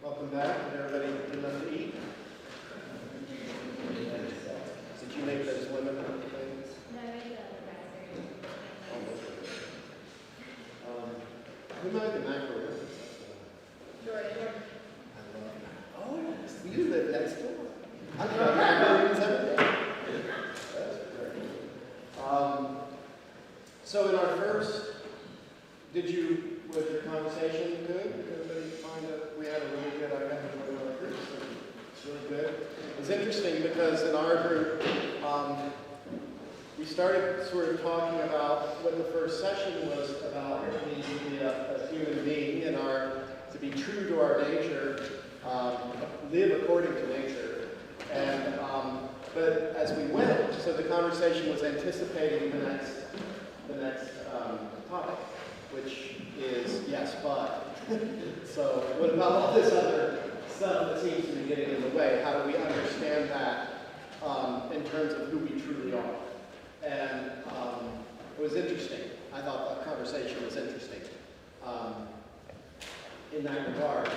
Welcome back. Did everybody get enough to eat? Did you make those lemon things? No, I made the raspberry. Who made the macaroni? Jordan. Oh, you live next door. I got macaroons every day. That's great. So in our first, was your conversation good? Everybody find that we had a really good, I got to join our group. It's really good. It was interesting because in our group, we started sort of talking about what the first session was about, what it means to be a human being and to be true to our nature, live according to nature. And but as we went, so the conversation was anticipating the next topic, which is yes, but. So what about all this other stuff that seems to be getting in the way? How do we understand that in terms of who we truly are? And it was interesting. I thought that conversation was interesting in that regard.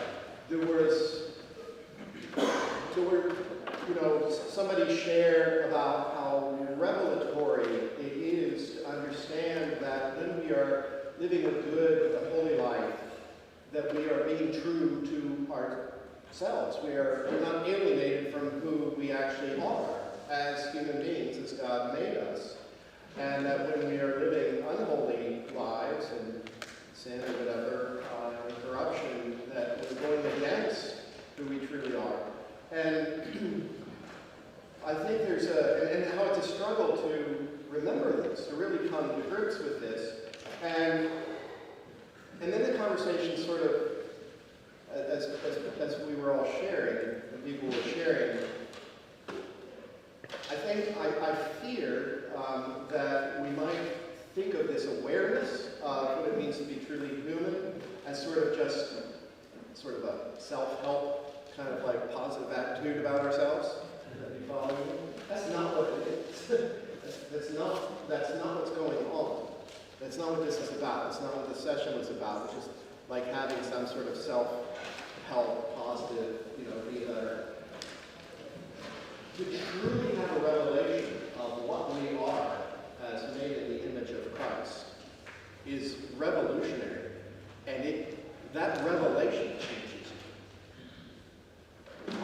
Somebody shared about how revelatory it is to understand that when we are living a good, a holy life, that we are being true to ourselves. We're not alienated from who we actually are as human beings, as God made us. And that when we are living unholy lives and sin or whatever, and corruption, that we're going against who we truly are. And I think and how it's a struggle to remember this, to really come to grips with this. And then the conversation sort of, as we were all sharing, and people were sharing, I fear that we might think of this awareness of what it means to be truly human as sort of a self-help kind of like positive attitude about ourselves. You follow me? That's not what it is. That's not what's going on. That's not what this is about. That's not what this session was about, which is like having some sort of self-help, positive, be better. To truly have a revelation of what we are as made in the image of Christ is revolutionary. And that revelation changes you.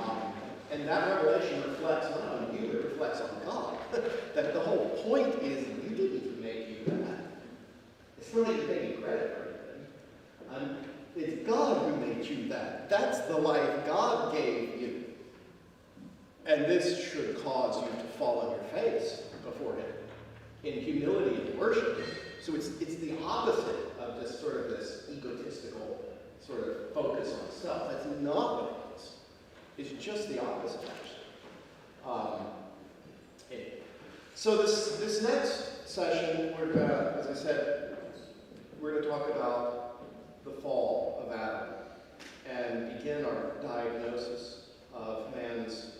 And that revelation reflects not on you, it reflects on God. That the whole point is you didn't make you that. It's not even taking credit for anything. It's God who made you that. That's the life God gave you. And this should cause you to fall on your face before Him in humility and worship. So it's the opposite of this egotistical sort of focus on self. That's not what it is. It's just the opposite, actually. So this next session, we're going to, as I said, we're going to talk about the fall of Adam and begin our diagnosis of man's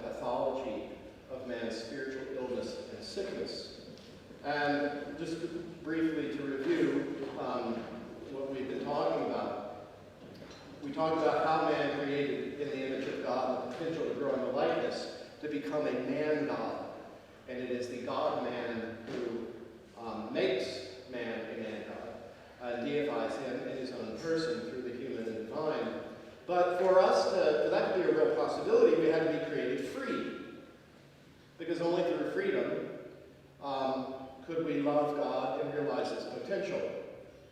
pathology, of man's spiritual illness and sickness. And just briefly to review what we've been talking about, we talked about how man created in the image of God the potential to grow in the likeness to become a man-God. And it is the God-man who makes man a man-God, and deifies him in his own person through the human and divine. But for that to be a real possibility, we had to be created free. Because only through freedom could we love God and realize His potential.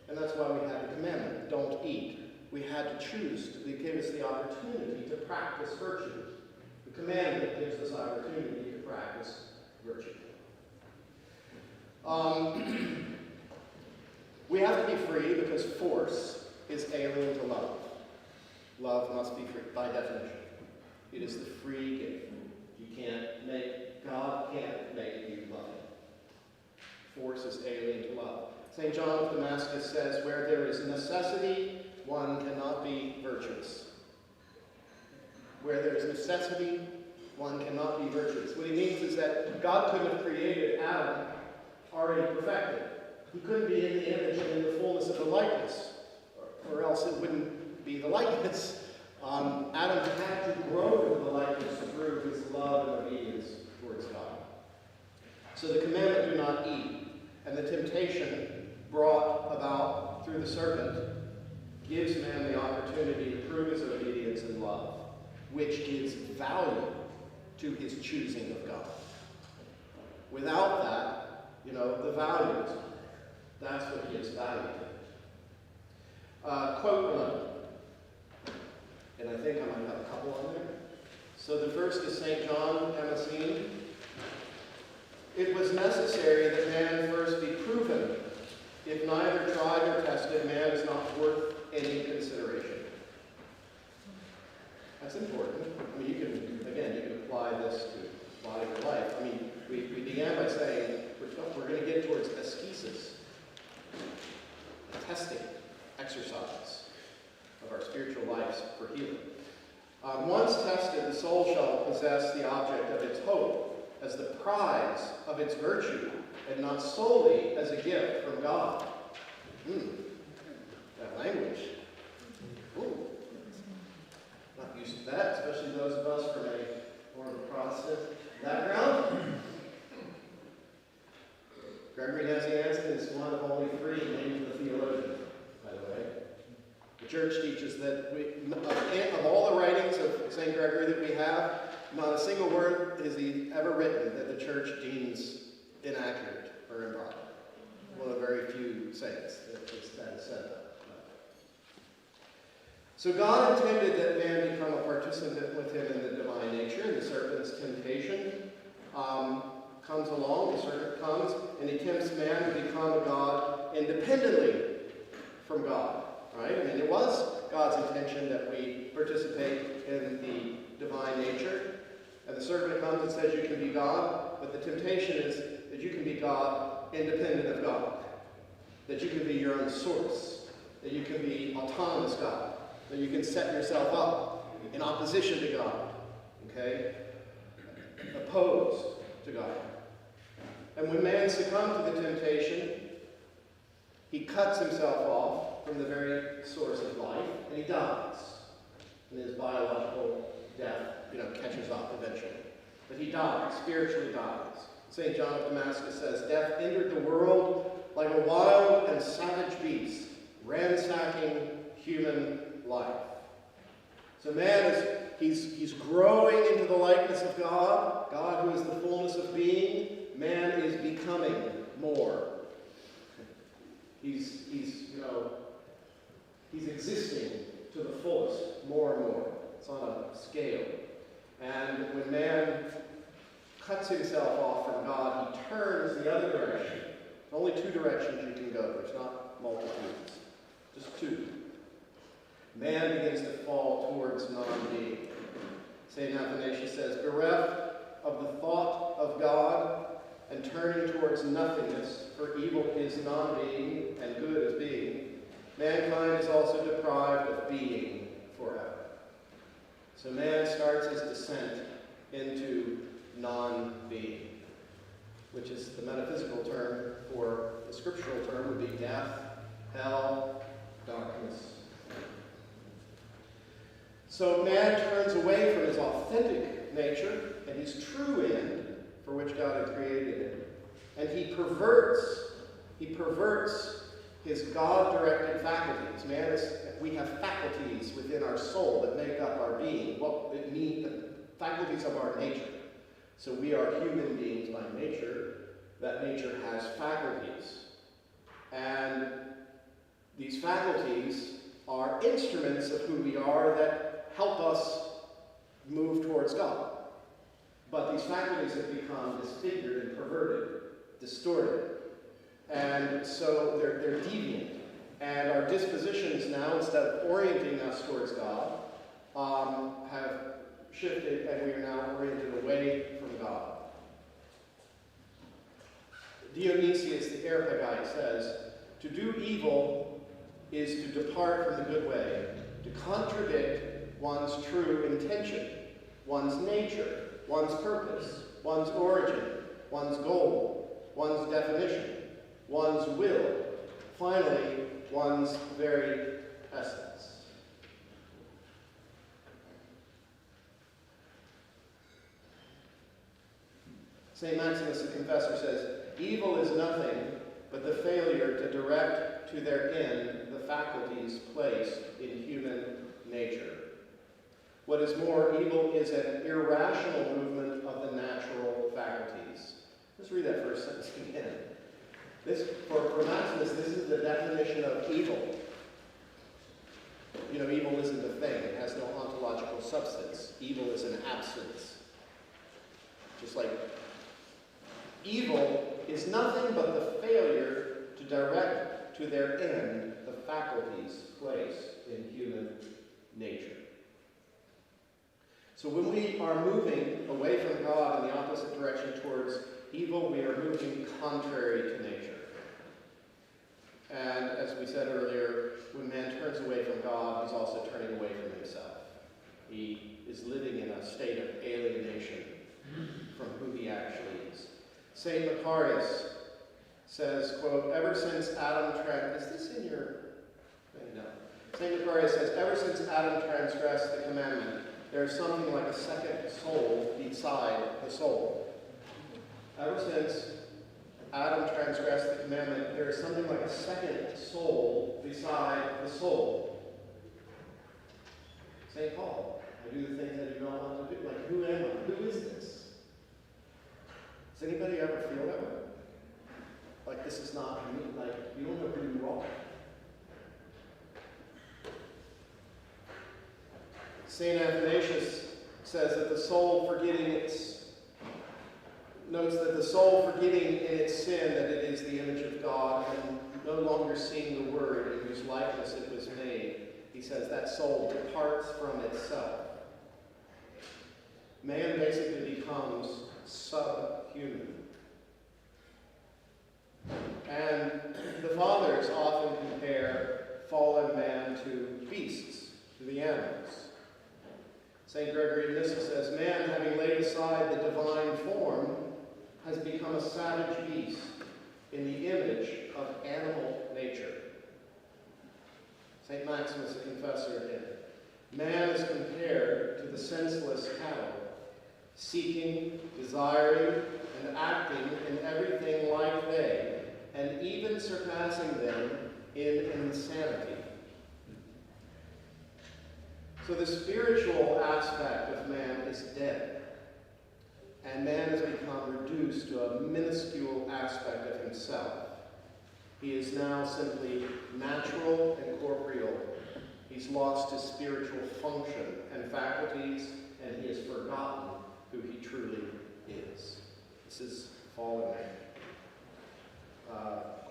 And that's why we had the commandment, don't eat. We had to choose. He gave us the opportunity to practice virtue. The commandment gives us opportunity to practice virtue. We have to be free because force is alien to love. Love must be free, by definition. It is the free gift. God can't make you love Him. Force is alien to love. St. John of Damascus says, where there is necessity, one cannot be virtuous. Where there is necessity, one cannot be virtuous. What he means is that God couldn't have created Adam already perfected. He couldn't be in the image and in the fullness of the likeness, or else it wouldn't be the likeness. So the commandment, do not eat, and the temptation brought about through the serpent gives man the opportunity to prove his obedience and love, which gives value to his choosing of God. Without that, the value is that's what gives value to. Quote one, and I think I might have a couple on there. So the first is St. John Damascene. It was necessary that man first be proven. If neither tried or tested, man is not worth any consideration. That's important. I mean, you can apply this to a lot of your life. I mean, we began by saying we're going to get towards ascesis, a testing exercise of our spiritual lives for healing. Once tested, the soul shall possess the object of its hope as the prize of its virtue, and not solely as a gift from God. That language. Ooh. Not used to that, especially those of us from a more of a Protestant background. Gregory Nazianzen is one of only three named the theologian, by the way. The church teaches that of all the writings of St. Gregory that we have, not a single word is he ever written that the church deems inaccurate or improper. One of the very few saints that has said that. So God intended that man become a participant with him in the divine nature, and the serpent's temptation comes along, the serpent comes, and he tempts man to become a God independently from God. Right? I mean, it was God's intention that we participate in the divine nature. And the serpent comes and says you can be God, but the temptation is that you can be God independent of God. That you can be your own source. That you can be autonomous God. That you can set yourself up in opposition to God. Okay? Opposed to God. And when man succumbs to the temptation, he cuts himself off from the very source of life, and he dies. And his biological death, catches up eventually. But he dies, spiritually dies. St. John of Damascus says, death entered the world like a wild and savage beast, ransacking human life. So man he's growing into the likeness of God, God who is the fullness of being. Man is becoming more. He's existing to the fullest, more and more. It's on a scale. And when man cuts himself off from God, he turns the other direction. There's only two directions you can go. There's not multitudes. Just two. Man begins to fall towards non-being. St. Athanasius says, bereft of the thought of God and turning towards nothingness, for evil is non-being and good is being, mankind is also deprived of being forever. So man starts his descent into non-being, which is the metaphysical term for the scriptural term would be death, hell, darkness. So man turns away from his authentic nature and his true end for which God had created him. And he perverts his God-directed faculties. We have faculties within our soul that make up our being. Well, it means the faculties of our nature. So we are human beings by nature. That nature has faculties. And these faculties are instruments of who we are that help us move towards God. But these faculties have become disfigured and perverted, distorted. And so they're deviant. And our dispositions now, instead of orienting us towards God, have shifted, and we are now oriented away from God. Dionysius the Areopagite says, to do evil is to depart from the good way, to contradict one's true intention, one's nature, one's purpose, one's origin, one's goal, one's definition, one's will, finally, one's very essence. St. Maximus the Confessor says, "Evil is nothing but the failure to direct to their end the faculties placed in human nature. What is more, evil is an irrational movement of the natural faculties." Let's read that first sentence again. For Maximus, this is the definition of evil. You know, evil isn't a thing. It has no ontological substance. Evil is an absence. Just like evil is nothing but the failure to direct to their end the faculties placed in human nature. So when we are moving away from God in the opposite direction towards evil, we are moving contrary to nature. And as we said earlier, when man turns away from God, he's also turning away from himself. He is living in a state of alienation from who he actually is. St. Macarius says, quote, "Ever since Adam is this in your thing? No. St. Macarius says, "Ever since Adam transgressed the commandment, there is something like a second soul beside the soul." Ever since Adam transgressed the commandment, there is something like a second soul beside the soul. St. Paul, "I do the things I do not want to do." Like, who am I? Who is this? Does anybody ever feel that way? Like, this is not me. Like, you don't know who you are. St. Athanasius says that the soul notes that the soul forgetting in its sin that it is the image of God and no longer seeing the Word in whose likeness it was made, he says that soul departs from itself. Man basically becomes subhuman. And the fathers often compare fallen man to beasts, to the animals. St. Gregory of Nyssa says, "Man, having laid aside the divine form, has become a savage beast in the image of animal nature." St. Maximus the Confessor again. "Man is compared to the senseless cattle, seeking, desiring, and acting in everything like they, and even surpassing them in insanity." So the spiritual aspect of man is dead. And man has become reduced to a minuscule aspect of himself. He is now simply natural and corporeal. He's lost his spiritual function and faculties, and he has forgotten who he truly is. This is fallen man.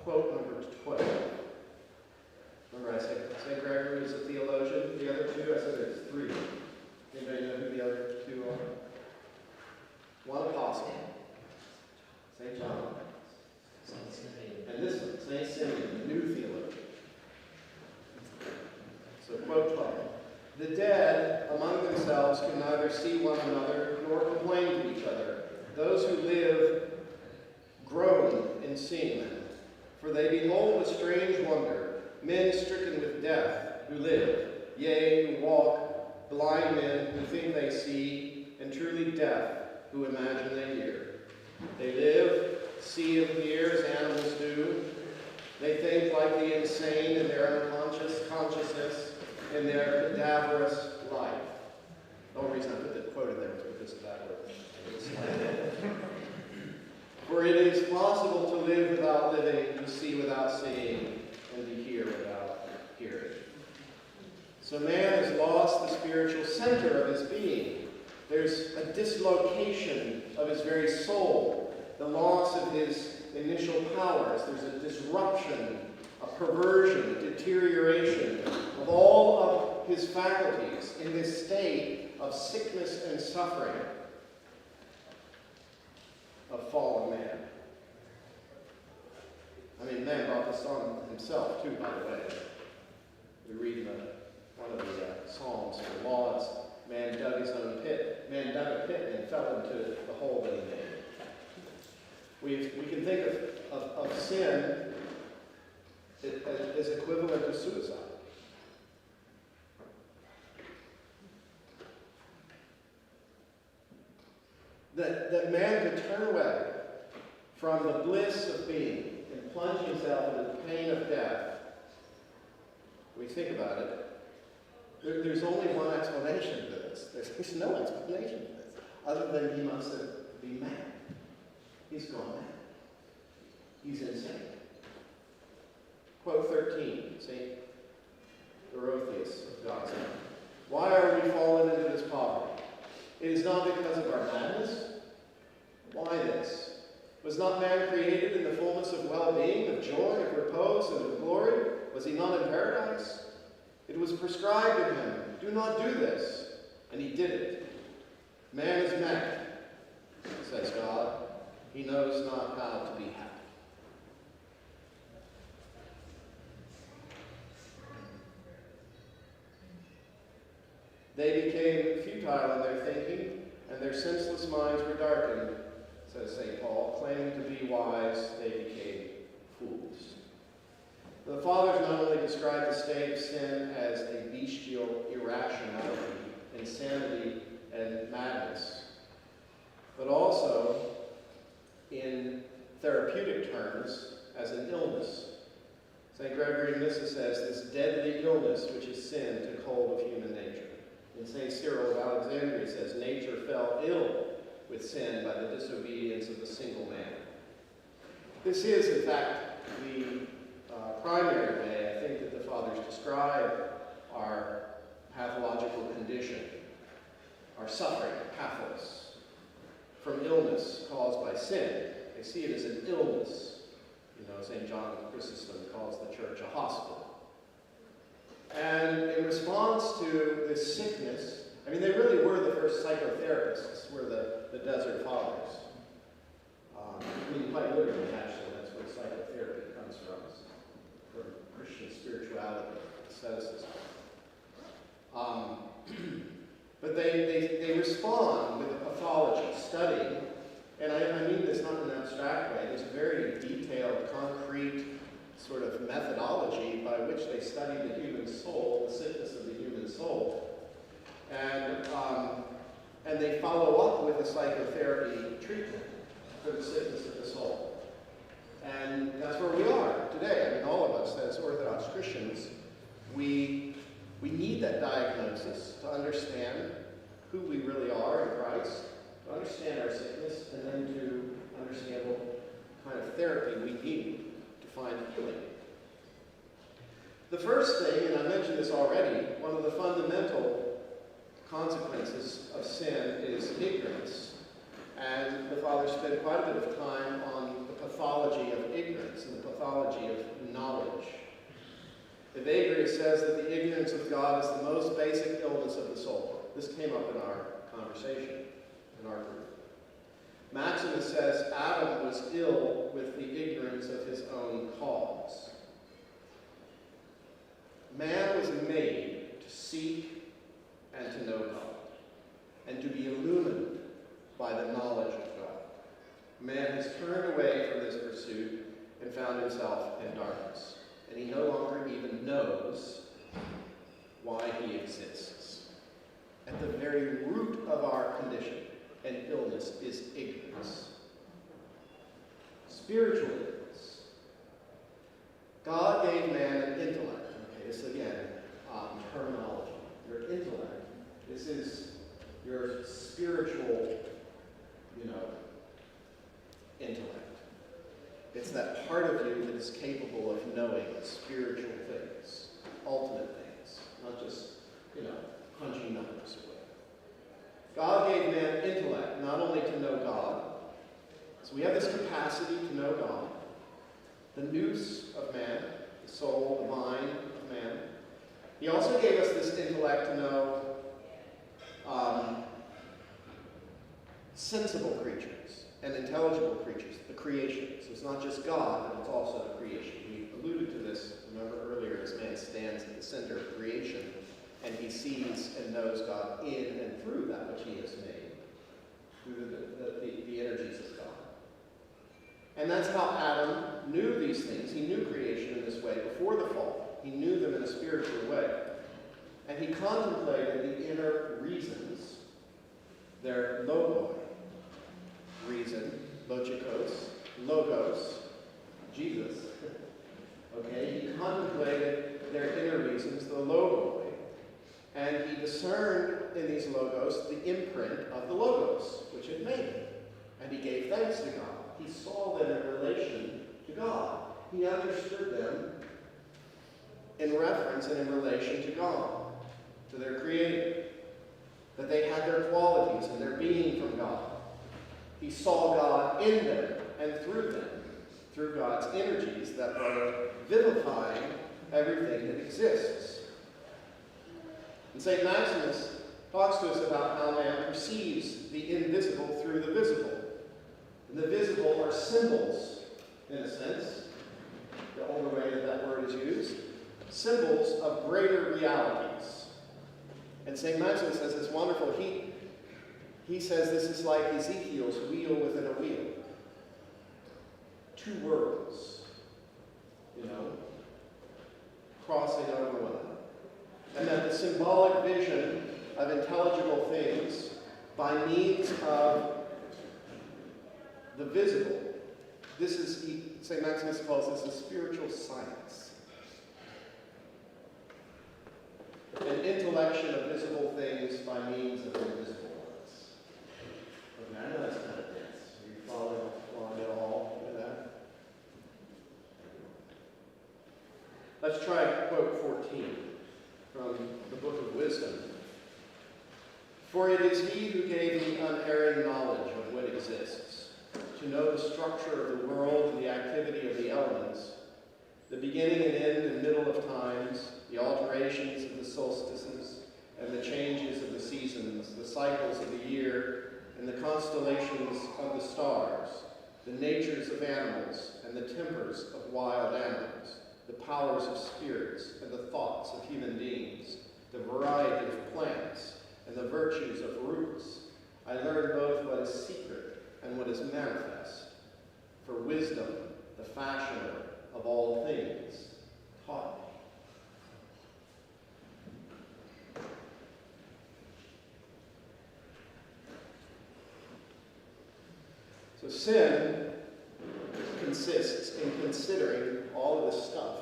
Quote number 12. Remember I said St. Gregory is a theologian. The other two, I said there's three. Anybody know who the other two are? One apostle, St. John, and this one, St. Simeon, the new theologian. So quote 12. "The dead among themselves can neither see one another nor complain to each other. Those who live groan in seeing them. For they behold with strange wonder men stricken with death who live, yea, who walk, blind men who think they see, and truly deaf who imagine they hear. They live, see and hear as animals do. They think like the insane in their unconscious consciousness, in their cadaverous life." The only reason I put the quote in there was because of that word. "For it is possible to live without living, to see without seeing, and to hear without hearing." So man has lost the spiritual center of his being. There's a dislocation of his very soul, the loss of his initial powers. There's a disruption, a perversion, a deterioration of all of his faculties in this state of sickness and suffering of fallen man. I mean, man brought this on himself too, by the way. We read in one of the Psalms for Laws, man dug his own pit. Man dug a pit and fell into the hole that he made. We can think of sin as equivalent to suicide. that man could turn away from the bliss of being and plunge himself into the pain of death. When we think about it, there's only one explanation for this. There's no explanation for this, other than he must have been mad. He's gone mad. He's insane. Quote 13, St. Dorotheus of Gaza. Why are we fallen into this poverty? It is not because of our madness. Why this? Was not man created in the fullness of well-being, of joy, of repose, and of glory? Was he not in paradise? It was prescribed to him, do not do this. And he did it. Man is mad, says God. He knows not how to be happy. They became futile in their thinking, and their senseless minds were darkened, says St. Paul. Claiming to be wise, they became fools. The Fathers not only describe the state of sin as a bestial irrationality, insanity, and madness, but also, in therapeutic terms, as an illness. St. Gregory of Nyssa says, this deadly illness which is sin took hold of human nature. And St. Cyril of Alexandria says, nature fell ill with sin by the disobedience of a single man. This is, in fact, the primary way I think that the Fathers describe our pathological condition, our suffering, pathos, from illness caused by sin. They see it as an illness. You know, St. John Chrysostom calls the church a hospital. And in response to this sickness, I mean, they really were the first psychotherapists, were the Desert Fathers. I mean, quite literally, actually, that's where psychotherapy comes from Christian spirituality, asceticism. But they respond with a pathology, studying, and I mean this not in an abstract way, there's a very detailed, concrete sort of methodology by which they study the human soul, the sickness of the human soul, and they follow up with a psychotherapy treatment for the sickness of the soul. And that's where we are today. I mean, all of us as Orthodox Christians, we need that diagnosis to understand who we really are in Christ, to understand our sickness, and then to understand what kind of therapy we need to find healing. The first thing, and I mentioned this already, one of the fundamental consequences of sin is ignorance. And the Fathers spend quite a bit of time on the pathology of ignorance and the pathology of knowledge. Evagrius says that the ignorance of God is the most basic illness of the soul. This came up in our conversation, in our group. Maximus says Adam was ill with the ignorance of his own cause. Man was made to seek and to know God, and to be illumined by the knowledge of God. Man has turned away from this pursuit and found himself in darkness, and he no longer even knows why he exists. At the very root of our condition and illness is ignorance. Spiritual ignorance. God gave man an intellect. Okay, this again, terminology. Your intellect. This is your spiritual, intellect. It's that part of you that is capable of knowing spiritual things, ultimate things, not just, punching numbers away. God gave man intellect, not only to know God. So we have this capacity to know God. The nous of man, the soul, the mind of man. He also gave us this intellect to know sensible creatures and intelligible creatures, the creation. So it's not just God, but it's also the creation. We alluded to this, remember earlier, as man stands at the center of creation, and he sees and knows God in and through that which he has made, through the energies of God. And that's how Adam knew these things. He knew creation in this way before the fall. He knew them in a spiritual way. And he contemplated the inner reasons, their logoi, reason, logos, Jesus. Okay, he contemplated their inner reasons, the logoi, and he discerned in these logos the imprint of the logos, which had made them. And he gave thanks to God. He saw them in relation to God. He understood them in reference and in relation to God, to their Creator, that they had their qualities and their being from God. He saw God in them and through them, through God's energies that were vivifying everything that exists. And St. Maximus talks to us about how man perceives the invisible through the visible. And the visible are symbols, in a sense, the older way that word is used, symbols of greater realities. And St. Maximus says it's wonderful. He says this is like Ezekiel's wheel within a wheel. Two worlds, crossing over one another. And that the symbolic vision of intelligible things by means of the visible, St. Maximus calls this a spiritual science. An intellection of visible things by means of invisible ones. Okay, I know that's kind of dense. Are you following along at all with that? Let's try quote 14 from the Book of Wisdom. For it is he who gave me unerring knowledge of what exists, to know the structure of the world and the activity of the elements, the beginning and end and middle of times, the alterations of the solstices and the changes of the seasons, the cycles of the year and the constellations of the stars, the natures of animals and the tempers of wild animals, the powers of spirits and the thoughts of human beings, the variety of plants and the virtues of roots. I learned both what is secret and what is manifest. For wisdom, the fashioner of all things, taught me. So sin consists in considering all of this stuff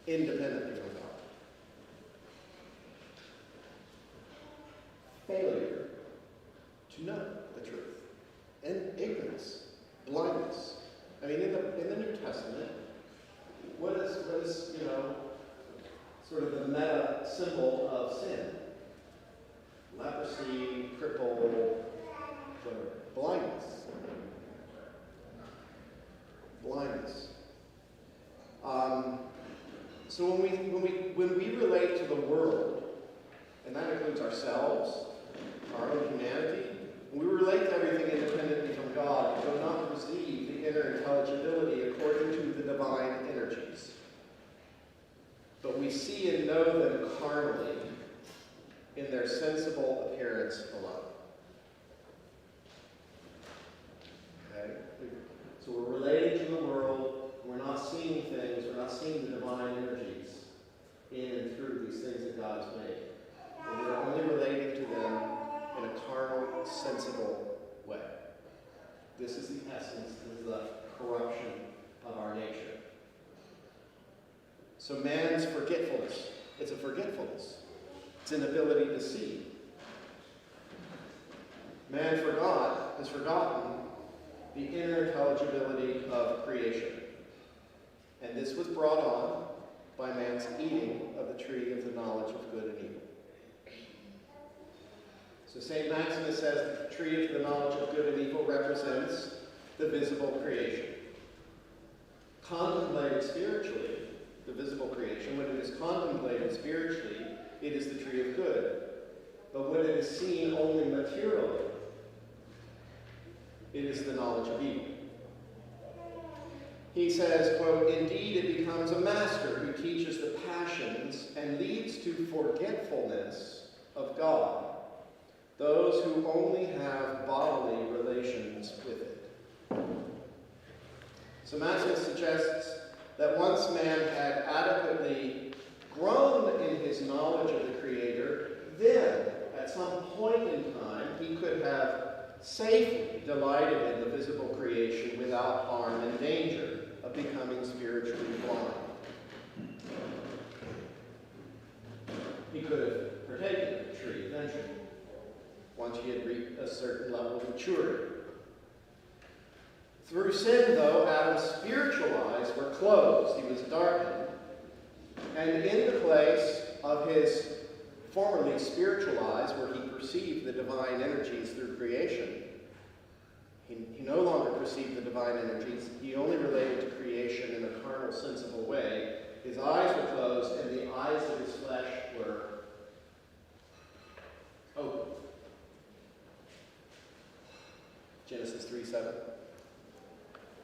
independently from God. Failure to know the truth. And ignorance, blindness. I mean, in the New Testament, what is sort of the meta symbol of sin? Leprosy, cripple, whatever. Blindness. So when we relate to the world, and that includes ourselves, our own humanity, when we relate to everything independently from God, we do not receive the inner intelligibility according to the divine energies. But we see and know them carnally in their sensible appearance alone. Okay? So we're relating to the world. We're not seeing things. We're not seeing the divine energies in and through these things that God has made. And we're only relating to them in a carnal, sensible way. This is the essence. This is the corruption of our nature. So man's forgetfulness, it's a forgetfulness. It's an ability to see. Man has forgotten the inner intelligibility of creation. And this was brought on by man's eating of the tree of the knowledge of good and evil. So St. Maximus says that the tree of the knowledge of good and evil represents the visible creation. Contemplated spiritually, the visible creation, when it is contemplated spiritually, it is the tree of good. But when it is seen only materially, it is the knowledge of evil. He says, quote, indeed it becomes a master who teaches the passions and leads to forgetfulness of God, those who only have bodily relations with it. So Maximus suggests that once man had adequately grown in his knowledge of the Creator, then, at some point in time, he could have safely delighted in the visible creation without harm and danger of becoming spiritually blind. He could have partaken of the tree eventually, once he had reached a certain level of maturity. Through sin, though, Adam's spiritual eyes were closed. He was darkened. And in the place of his formerly spiritual eyes, where he perceived the divine energies through creation, he no longer perceived the divine energies. He only related to creation in a carnal, sensible way. His eyes were closed, and the eyes of his flesh were open. Genesis 3:7.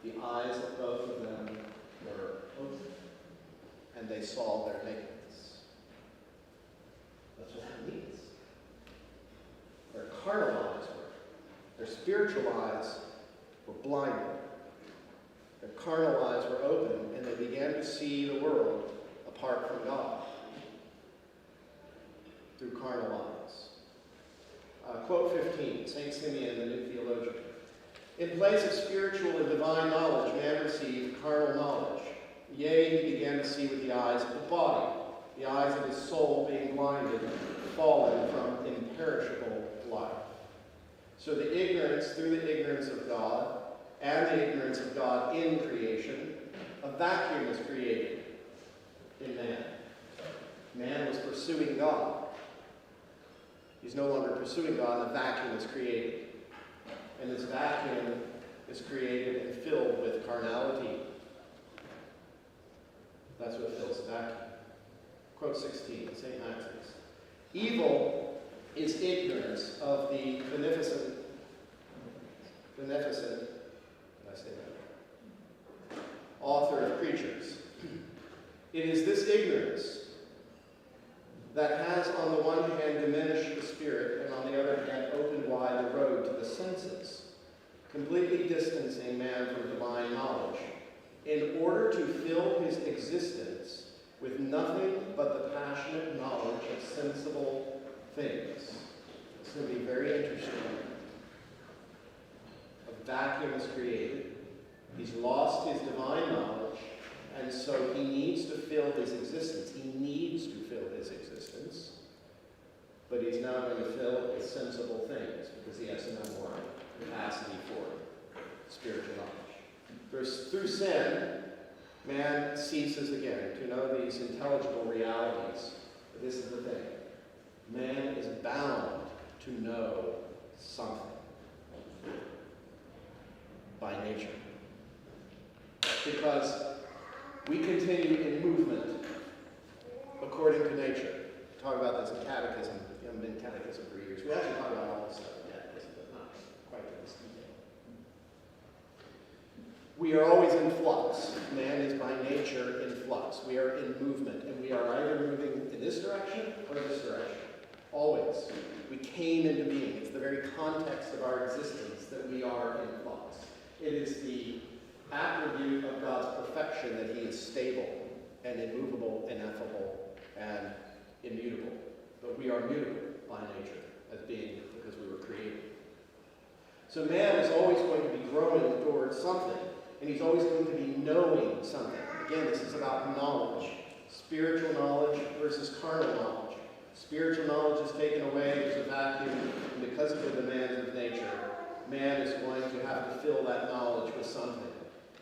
The eyes of both of them were open, and they saw their nakedness. That's what that means. Their carnal eyes were, their spiritual eyes were blinded. Their carnal eyes were open, and they began to see the world apart from God through carnal eyes. Quote 15, St. Simeon, the new theologian. In place of spiritual and divine knowledge, man received carnal knowledge. Yea, he began to see with the eyes of the body, the eyes of his soul being blinded, fallen from imperishable life. So the ignorance, through the ignorance of God, and the ignorance of God in creation, a vacuum was created in man. Man was pursuing God. He's no longer pursuing God, and a vacuum is created. And this vacuum is created and filled with carnality. That's what fills the vacuum. Quote 16, St. Maximus. Evil is ignorance of the beneficent, did I say that? Author of creatures. It is this ignorance that has, on the one hand, diminished the spirit, and on the other hand, opened wide the road to the senses, completely distancing man from divine knowledge, in order to fill his existence with nothing but the passionate knowledge of sensible things. It's going to be very interesting. A vacuum is created. He's lost his divine knowledge, and so he needs to fill his existence. He needs to fill his existence, but he's now going to fill it with sensible things because he has no more capacity for spiritual knowledge. Through sin, man ceases again to know these intelligible realities. But this is the thing. Man is bound to know something by nature. Because we continue in movement according to nature. We talk about this in catechism. We haven't been in catechism for years. We actually talk about all this stuff in catechism, but not quite to this detail. We are always in flux. Man is by nature in flux. We are in movement, and we are either moving in this direction or this direction. Always. We came into being. It's the very context of our existence that we are in flux. It is the attribute of God's perfection that he is stable and immovable, ineffable, and immutable. But we are mutable by nature as being because we were created. So man is always going to be growing towards something, and he's always going to be knowing something. Again, this is about knowledge. Spiritual knowledge versus carnal knowledge. Spiritual knowledge is taken away, there's a vacuum, and because of the demands of nature, man is going to have to fill that knowledge with something.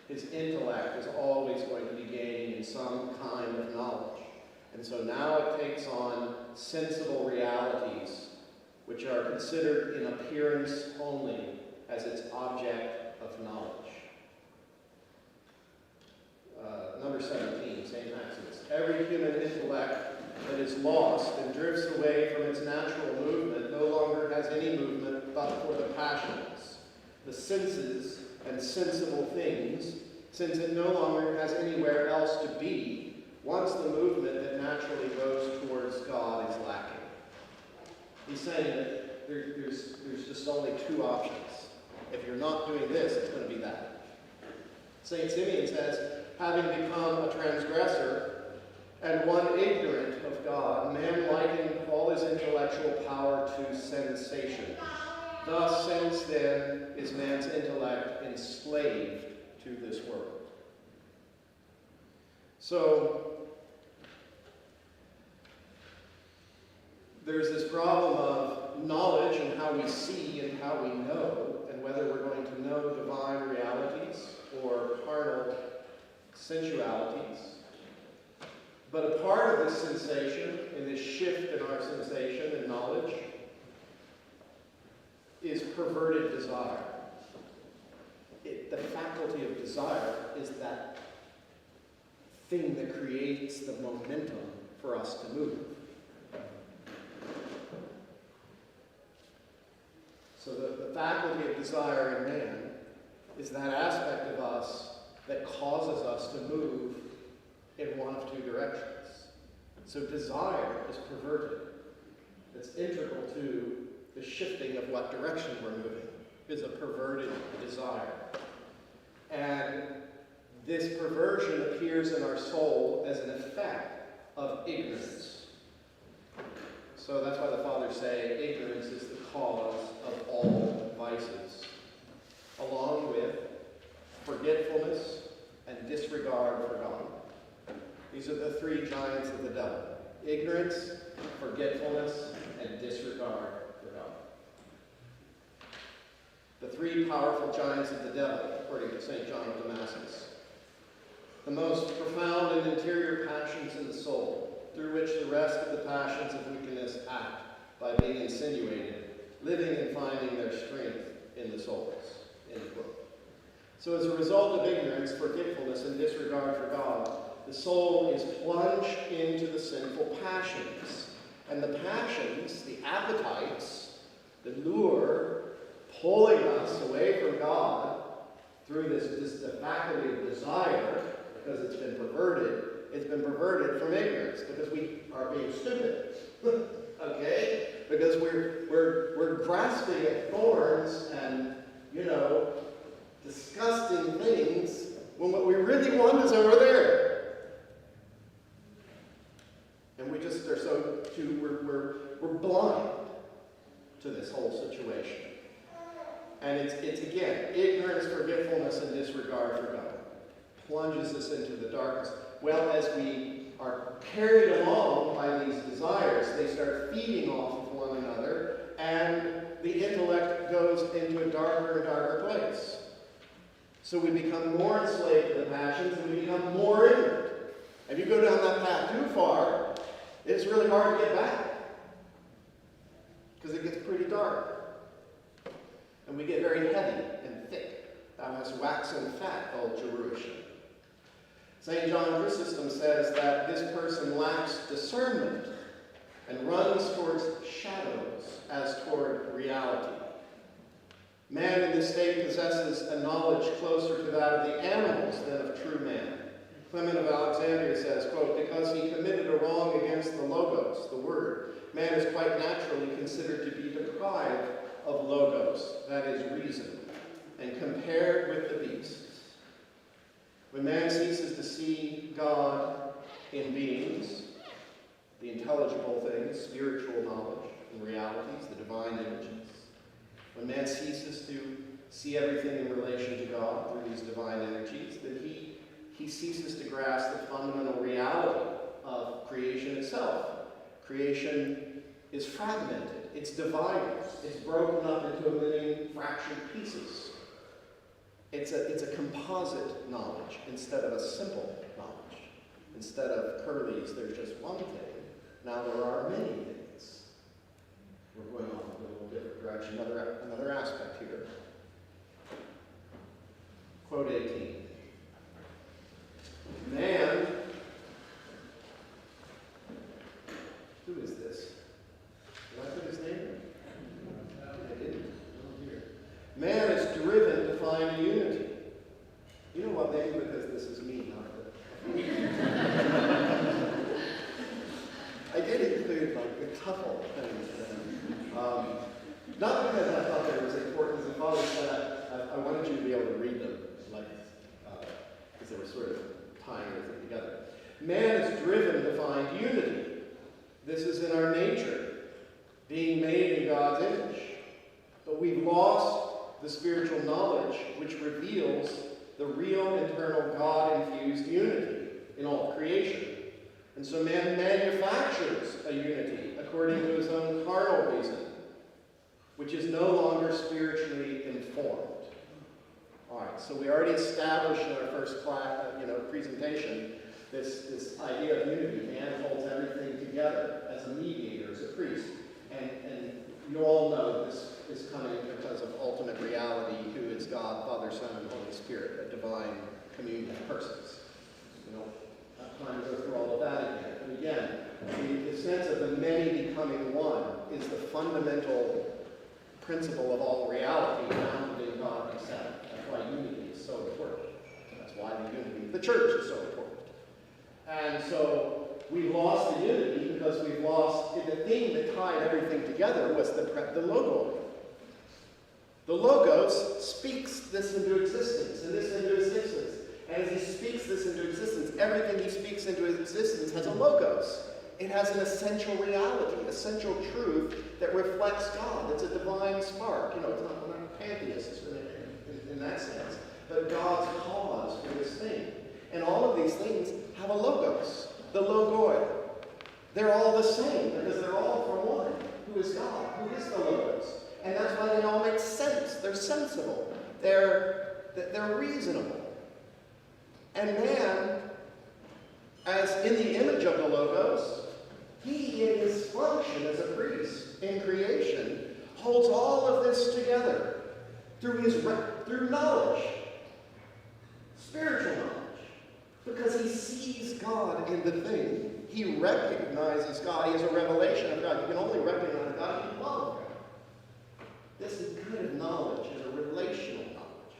His intellect is always going to be gaining in some kind of knowledge. And so now it takes on sensible realities, which are considered in appearance only as its object of knowledge. Number 17, St. Maximus. Every human intellect that is lost and drifts away from its natural movement no longer has any movement but for the passions, the senses, and sensible things, since it no longer has anywhere else to be, once the movement that naturally goes towards God is lacking. He's saying that there's just only two options. If you're not doing this, it's going to be that. St. Simeon says, having become a transgressor and one ignorant of God, man likened all his intellectual power to sensation. Thus, since then, is man's intellect enslaved to this world. So, there's this problem of knowledge and how we see and how we know, and whether we're going to know divine realities or carnal sensualities. But a part of this sensation, in this shift in our sensation and knowledge, is perverted desire. The faculty of desire is that thing that creates the momentum for us to move. So the faculty of desire in man is that aspect of us that causes us to move in one of two directions. So desire is perverted. It's integral to the shifting of what direction we're moving, is a perverted desire. And this perversion appears in our soul as an effect of ignorance. So that's why the fathers say ignorance is the cause of all vices, along with forgetfulness and disregard for God. These are the three giants of the devil: ignorance, forgetfulness, and disregard for God. The three powerful giants of the devil, according to St. John of Damascus. The most profound and interior passions in the soul, through which the rest of the passions of wickedness act by being insinuated, living and finding their strength in the souls. End quote. So as a result of ignorance, forgetfulness, and disregard for God, the soul is plunged into the sinful passions. And the passions, the appetites, the lure, pulling us away from God through the faculty of desire, because it's been perverted from ignorance, because we are being stupid. Okay? Because we're grasping at thorns and, disgusting things when what we really want is over there. And we just are we're blind to this whole situation. And it's again, ignorance, forgetfulness, and disregard for God plunges us into the darkness. Well, as we are carried along by these desires, they start feeding off of one another, and the intellect goes into a darker and darker place. So we become more enslaved to the passions, and we become more ignorant. If you go down that path too far, it's really hard to get back, because it gets pretty dark. And we get very heavy and thick. Thou hast waxen fat, O Jerusalem. St. John Chrysostom says that this person lacks discernment and runs towards shadows as toward reality. Man in this state possesses a knowledge closer to that of the animals than of true man. Clement of Alexandria says, quote, because he committed a wrong against the logos, the word, man is quite naturally considered to be deprived of logos, that is reason, and compared with the beasts. When man ceases to see God in beings, the intelligible things, spiritual knowledge and realities, the divine images, when man ceases to see everything in relation to God through these divine energies, then he ceases to grasp the fundamental reality of creation itself. Creation is fragmented, it's divided, it's broken up into a million fractured pieces. It's a composite knowledge instead of a simple knowledge. Instead of Curly's, there's just one thing. Now there are many things. We're going off a little different direction. Another aspect here. Quote 18. Man, who is this? Did I put his name? I didn't. Oh, here. Man is driven to find unity. You know what, maybe because this is me, not the... I did include like the couple things. Not because I thought they was important as a father, but I wanted you to be able to read them, like, because they were sort of tying everything together. Man is driven to find unity. This is in our nature, being made in God's image. But we've lost the spiritual knowledge which reveals the real internal God-infused unity in all creation. And so man manufactures a unity according to his own carnal reason, which is no longer spiritually informed. All right, so we already established in our first class, presentation, this idea of unity. Man holds everything together as a mediator, as a priest. And you all know this is coming because of ultimate reality, who is God, Father, Son, and Holy Spirit, a divine communion of persons. We don't have time to go through all of that again. But again, the sense of the many becoming one is the fundamental principle of all reality found in God himself. That's why unity is so important. That's why the unity of the church is so important. And so we've lost the unity because we've lost the thing that tied everything together was the Logos. The Logos speaks this into existence, and this into existence. And as he speaks this into existence, everything he speaks into existence has a Logos. It has an essential reality, essential truth that reflects God. It's a divine spark. It's not, we're not pantheists in that sense, but God's cause for this thing. And all of these things have a Logos, the Logoi. They're all the same because they're all from one, who is God, who is the Logos. And that's why they all make sense. They're sensible. They're reasonable. And man, as in the image of the Logos, he, in his function as a priest in creation, holds all of this together through knowledge, spiritual knowledge, because he sees God in the thing. He recognizes God. He has a revelation of God. You can only recognize God if you love God. This kind of knowledge is a relational knowledge.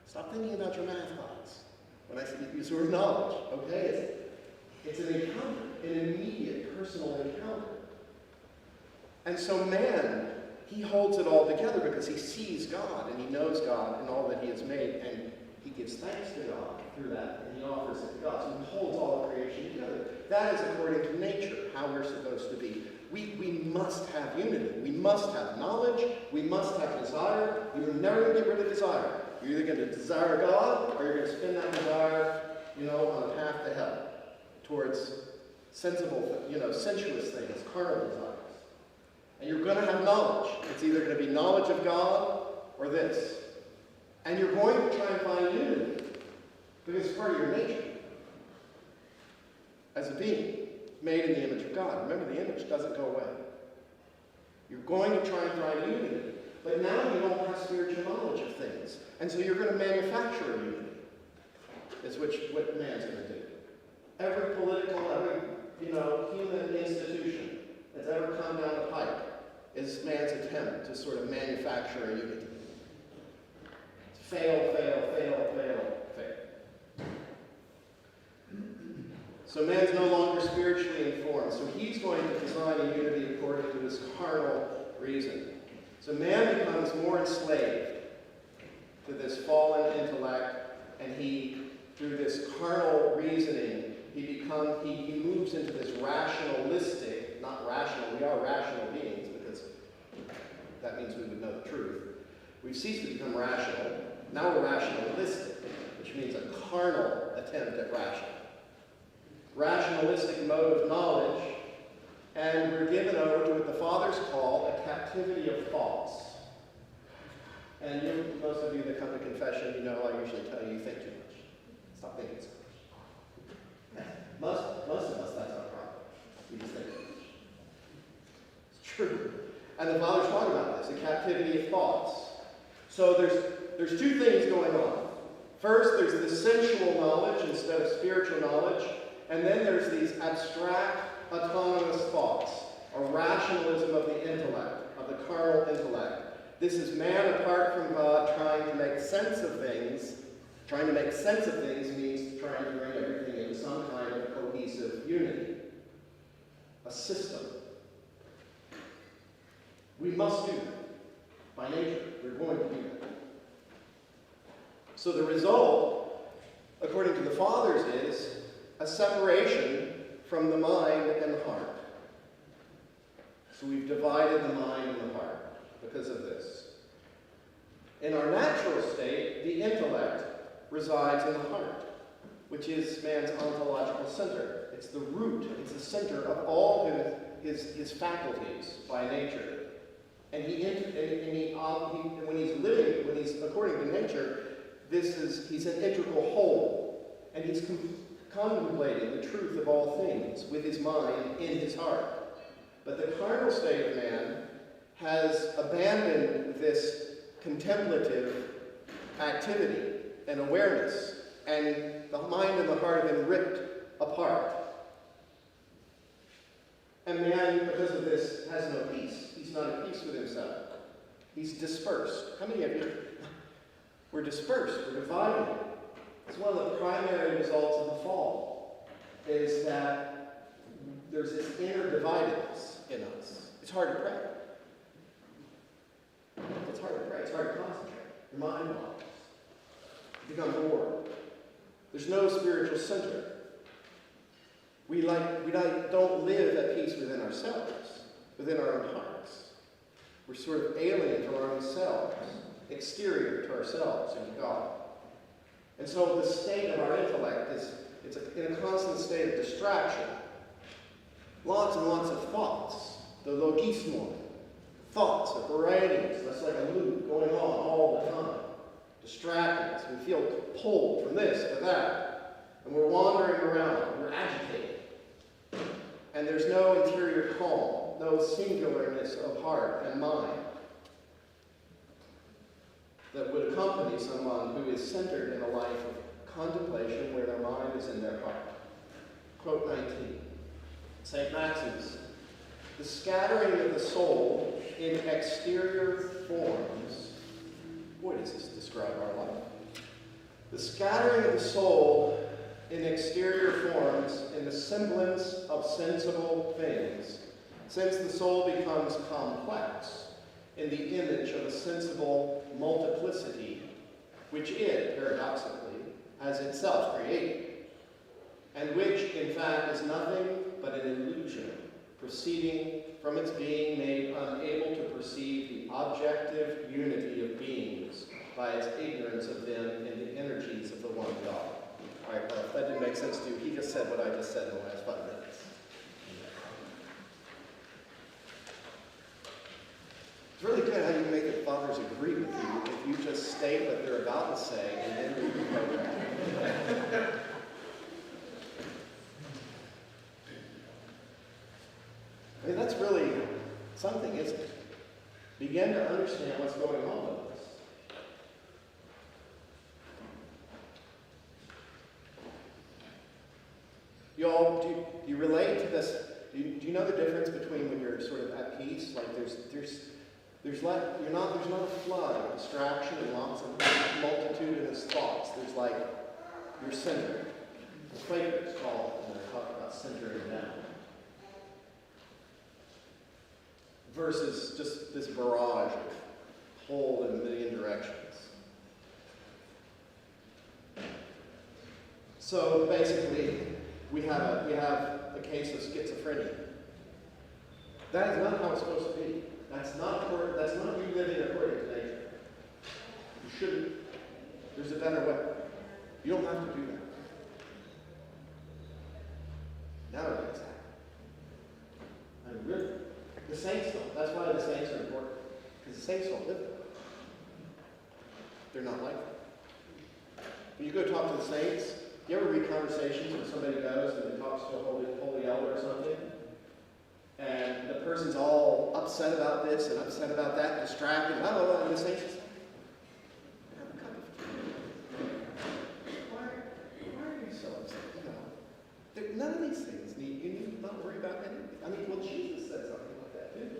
Stop thinking about your math class when I use the word knowledge, okay? It's an encounter, an immediate personal encounter. And so man, he holds it all together because he sees God and he knows God and all that he has made, and he gives thanks to God through that, and he offers it to God. So he holds all of creation together. That is according to nature, how we're supposed to be. We must have unity. We must have knowledge. We must have desire. You're never going to get rid of desire. You're either going to desire God, or you're going to spend that desire, on a path to hell, towards sensible, sensuous things, carnal desires. And you're going to have knowledge. It's either going to be knowledge of God or this. And you're going to try and find unity because it's part of your nature as a being made in the image of God. Remember, the image doesn't go away. You're going to try and find unity. But now you don't have spiritual knowledge of things. And so you're going to manufacture a unity. Is what man's going to do. Every political, human institution that's ever come down the pipe is man's attempt to sort of manufacture a unity. Fail, fail, fail, fail, fail. So man's no longer spiritually informed. So he's going to design a unity according to his carnal reason. So man becomes more enslaved to this fallen intellect, and he, through this carnal reasoning, he moves into this rationalistic, not rational, we are rational beings because that means we would know the truth. We've ceased to become rational. Now we're rationalistic, which means a carnal attempt at rational. Rationalistic mode of knowledge, and we're given over to what the fathers call a captivity of thoughts. And most of you that come to confession, I usually tell you think too much. Stop thinking so much. Most of us, that's our problem. We just think too much. It's true. And the fathers talk about this, a captivity of thoughts. So there's two things going on. First, there's the sensual knowledge instead of spiritual knowledge. And then there's these abstract, autonomous thoughts, a rationalism of the intellect, of the carnal intellect. This is man apart from God trying to make sense of things. Trying to make sense of things means trying to bring everything into some kind of cohesive unity, a system. We must do that. By nature, we're going to do that. So the result, according to the fathers, is a separation from the mind and the heart. So we've divided the mind and the heart because of this. In our natural state, the intellect resides in the heart, which is man's ontological center. It's the root, it's the center of all his faculties by nature. And when he's living, according to nature, he's an integral whole, and he's contemplating the truth of all things with his mind in his heart. But the carnal state of man has abandoned this contemplative activity and awareness, and the mind and the heart have been ripped apart. And man, because of this, has no peace. He's not at peace with himself. He's dispersed. How many of you? We're dispersed. We're divided. It's one of the primary results of the fall, is that there's this inner dividedness in us. It's hard to pray. It's hard to pray. It's hard to concentrate. Your mind wanders. You become bored. There's no spiritual center. We don't live at peace within ourselves, within our own hearts. We're sort of alien to our own selves, exterior to ourselves and to God. And so the state of our intellect is in a constant state of distraction. Lots and lots of thoughts, the logismon, thoughts of varieties, that's like a loop going on all the time, distracting us. We feel pulled from this to that, and we're wandering around, we're agitated. And there's no interior calm, no singularness of heart and mind that would accompany someone who is centered in a life of contemplation where their mind is in their heart. Quote 19, St. Maximus, the scattering of the soul in exterior forms. Boy, does this describe our life. The scattering of the soul in exterior forms in the semblance of sensible things, since the soul becomes complex in the image of a sensible multiplicity, which it, paradoxically, has itself created, and which, in fact, is nothing but an illusion, proceeding from its being made unable to perceive the objective unity of beings by its ignorance of them in the energies of the one God. All right, well, if that didn't make sense to you, he just said what I just said in the last 5 minutes. It's really good how you make the fathers agree with you if you just state what they're about to say and then read the program. I mean, that's really something, isn't it? Begin to understand what's going on with us. Y'all, do you relate to this? Do you know the difference between when you're sort of at peace? Like there's not a flood of distraction and lots of multitudinous thoughts. There's like you're centered. The Quakers call it when they talk about centering down. Versus just this barrage of pull in a million directions. So basically, we have a case of schizophrenia. That is not how it's supposed to be. That's not you living according to nature. You shouldn't. There's a better way. You don't have to do that. Nowadays, I mean, really, the saints don't. That's why the saints are important. Because the saints don't live that way. They're not like that. When you go talk to the saints, you ever read conversations where somebody goes and they talks to a holy elder or something? And the person's all upset about this and upset about that, distracted, and the saints just have a cup of tea. Why are you so upset? None of these things you need not worry about anything. I mean, well, Jesus said something like that, didn't he?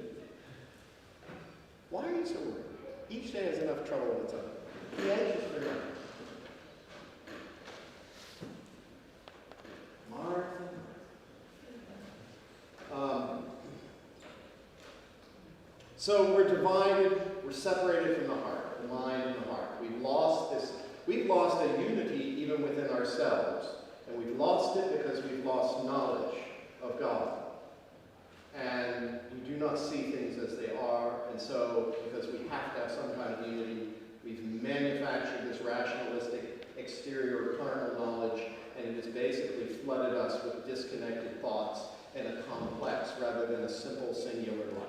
Why are you so worried? Each day has enough trouble of its own. Be anxious for nothing. So we're divided, we're separated from the heart, the mind and the heart. We've lost a unity even within ourselves. And we've lost it because we've lost knowledge of God. And we do not see things as they are. And so, because we have to have some kind of unity, We've manufactured this rationalistic, exterior, carnal knowledge, and it has basically flooded us with disconnected thoughts and a complex rather than a simple, singular life.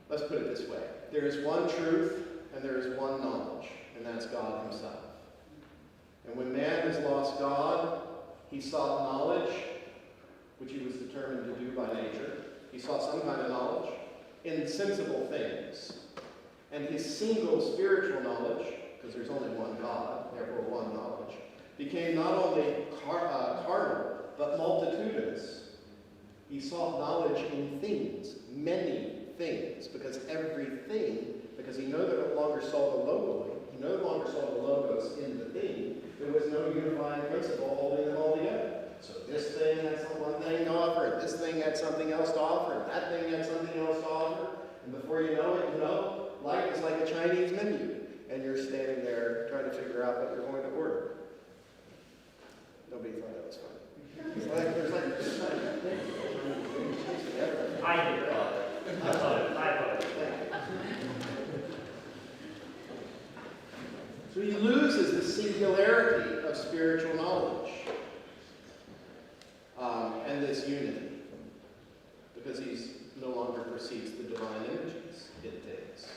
Let's put it this way. There is one truth and there is one knowledge, and that's God himself. And when man has lost God, he sought knowledge, which he was determined to do by nature. He sought some kind of knowledge in sensible things. And his single spiritual knowledge, because there's only one God, therefore one knowledge, became not only carnal, but multitudinous. He sought knowledge in things, many things, because he no longer saw the logos, he no longer saw the logos in the thing. There was no unifying principle holding them all together. So this thing had one thing to offer, and this thing had something else to offer, and that thing had something else to offer. And before you know it, life is like a Chinese menu. And you're standing there trying to figure out what you're going to order. Nobody thought that was funny. There's I did. I thought it. So he loses the singularity of spiritual knowledge and this unity, because he no longer perceives the divine images in things.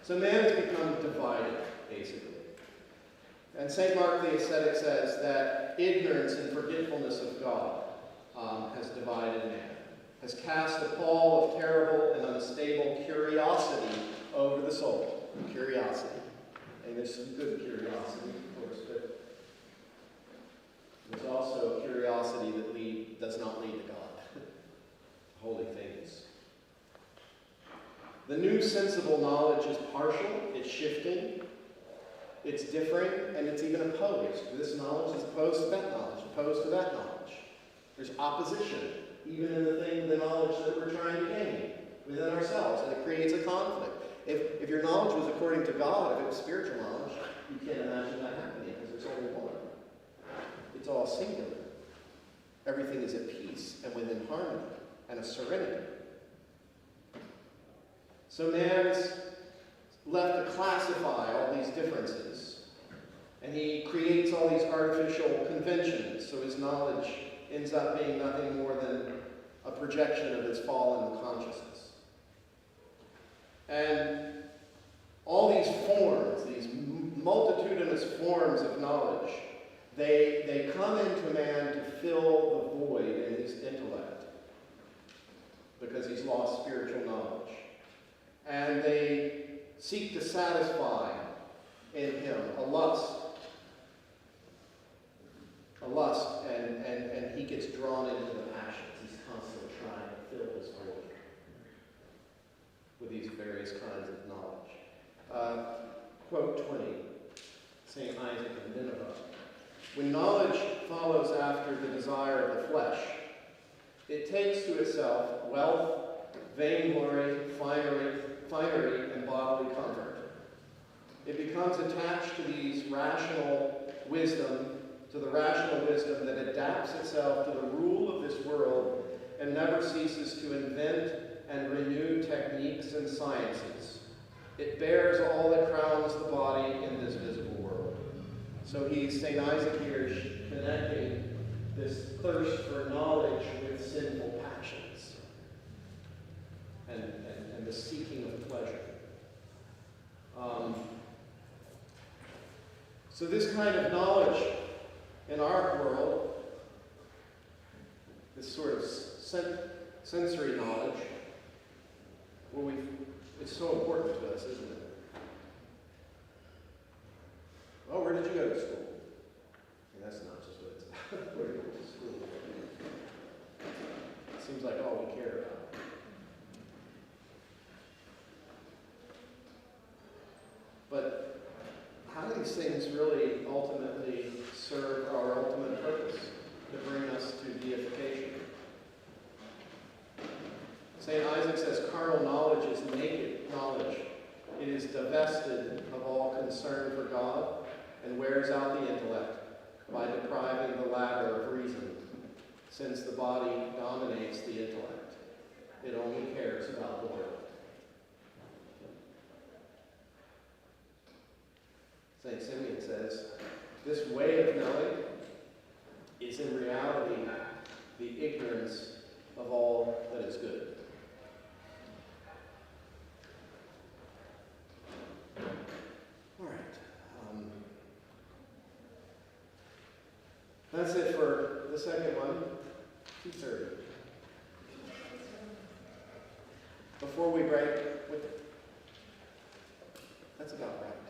So man has become divided, basically. And St. Mark the Ascetic says that ignorance and forgetfulness of God has divided man, has cast a pall of terrible and unstable curiosity over the soul. Curiosity. And there's some good curiosity, of course, but there's also curiosity that does not lead to God. Holy things. The new sensible knowledge is partial, it's shifting, it's differing, and it's even opposed. This knowledge is opposed to that knowledge, opposed to that knowledge. There's opposition, even in the knowledge that we're trying to gain within ourselves, and it creates a conflict. If your knowledge was according to God, if it was spiritual knowledge, you can't imagine that happening because there's only one. It's all singular. Everything is at peace and within harmony and a serenity. So man's left to classify all these differences, and he creates all these artificial conventions, so his knowledge ends up being nothing more than a projection of his fallen consciousness. And all these forms, these multitudinous forms of knowledge, they come into man to fill the void in his intellect because he's lost spiritual knowledge. And they seek to satisfy in him a lust, and he gets drawn into the passions. He's constantly trying to fill his void with these various kinds of knowledge. Quote 20, St. Isaac of Nineveh. When knowledge follows after the desire of the flesh, it takes to itself wealth, vainglory, finery, and bodily comfort. It becomes attached to these rational wisdom, to the rational wisdom that adapts itself to the rule of this world and never ceases to invent and renew techniques and sciences. It bears all that crowns the body in this visible world. So St. Isaac here is connecting this thirst for knowledge with sinful passions and the seeking of pleasure. So this kind of knowledge in our world, this sort of sensory knowledge, it's so important to us, isn't it? Oh, where did you go to school? That's not just what it's about. Where did you go to school? It seems like all we care about. But how do these things really ultimately serve our ultimate purpose? To bring us to deification. St. Isaac says carnal knowledge is naked knowledge. It is divested of all concern for God and wears out the intellect by depriving the latter of reason, since the body dominates the intellect. It only cares This way of knowing is in reality the ignorance of all that is good. All right. That's it for the second one. 2:30. Before we break, that's about right.